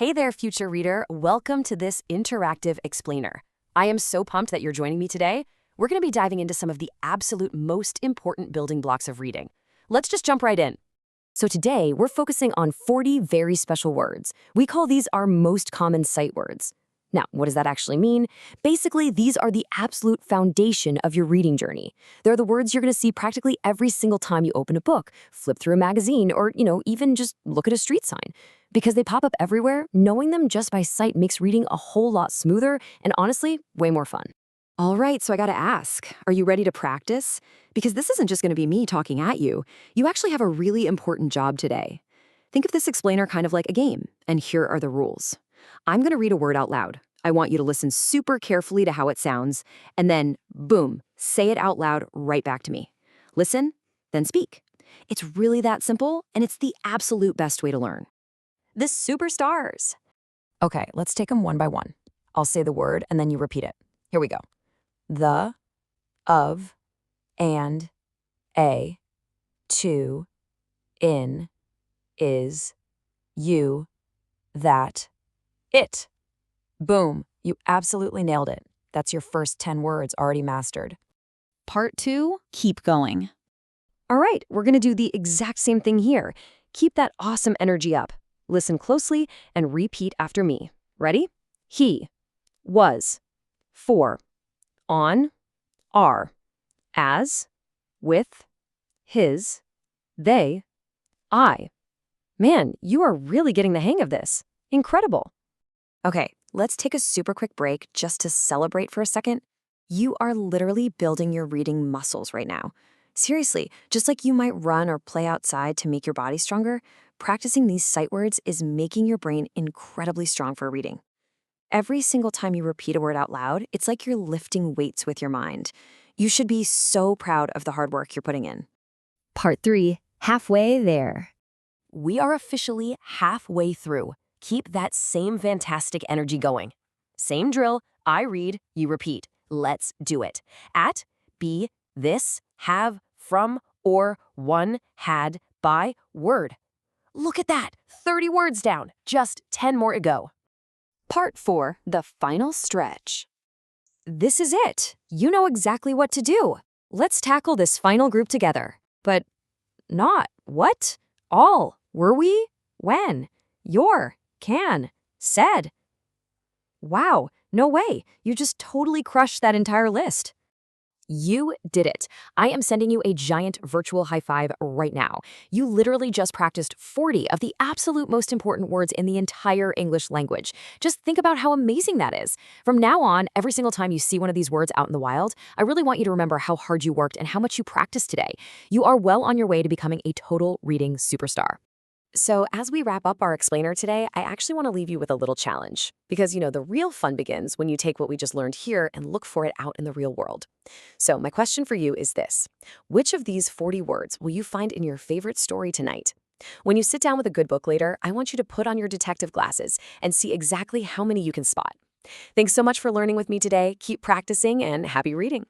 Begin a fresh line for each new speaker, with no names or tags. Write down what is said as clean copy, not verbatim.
Hey there, future reader. Welcome to this interactive explainer. I am so pumped that you're joining me today. We're going to be diving into some of the absolute most important building blocks of reading. Let's just jump right in. So today, we're focusing on 40 very special words. We call these our most common sight words. Now, what does that actually mean? Basically, these are the absolute foundation of your reading journey. They're the words you're going to see practically every single time you open a book, flip through a magazine, or, even just look at a street sign. Because they pop up everywhere, knowing them just by sight makes reading a whole lot smoother and honestly, way more fun.
All right, so I gotta ask, are you ready to practice? Because this isn't just gonna be me talking at you. You actually have a really important job today. Think of this explainer kind of like a game, and here are the rules. I'm gonna read a word out loud. I want you to listen super carefully to how it sounds, and then, boom, say it out loud right back to me. Listen, then speak. It's really that simple, and it's the absolute best way to learn.
The superstars. Okay, let's take them one by one. I'll say the word and then you repeat it. Here we go. The, of, and, a, to, in, is, you, that, it. Boom, you absolutely nailed it. That's your first 10 words already mastered.
Part 2, keep going.
All right, we're going to do the exact same thing here. Keep that awesome energy up. Listen closely and repeat after me. Ready? He, was, for, on, are, as, with, his, they, I. Man, you are really getting the hang of this. Incredible. Okay, let's take a super quick break just to celebrate for a second. You are literally building your reading muscles right now. Seriously, just like you might run or play outside to make your body stronger, practicing these sight words is making your brain incredibly strong for reading. Every single time you repeat a word out loud, it's like you're lifting weights with your mind. You should be so proud of the hard work you're putting in.
Part 3, halfway there.
We are officially halfway through. Keep that same fantastic energy going. Same drill, I read, you repeat. Let's do it. At, be, this, have, from, or, one, had, by, word. Look at that, 30 words down, just 10 more to go. Part 4, the final stretch. This is it. You know exactly what to do. Let's tackle this final group together. But not what? All. Were we? When? Your. Can. Said. Wow, no way. You just totally crushed that entire list. You did it. I am sending you a giant virtual high five right now. You literally just practiced 40 of the absolute most important words in the entire English language. Just think about how amazing that is. From now on, every single time you see one of these words out in the wild, I really want you to remember how hard you worked and how much you practiced today. You are well on your way to becoming a total reading superstar. So as we wrap up our explainer today, I actually want to leave you with a little challenge. Because, the real fun begins when you take what we just learned here and look for it out in the real world. So my question for you is this. Which of these 40 words will you find in your favorite story tonight? When you sit down with a good book later, I want you to put on your detective glasses and see exactly how many you can spot. Thanks so much for learning with me today. Keep practicing and happy reading.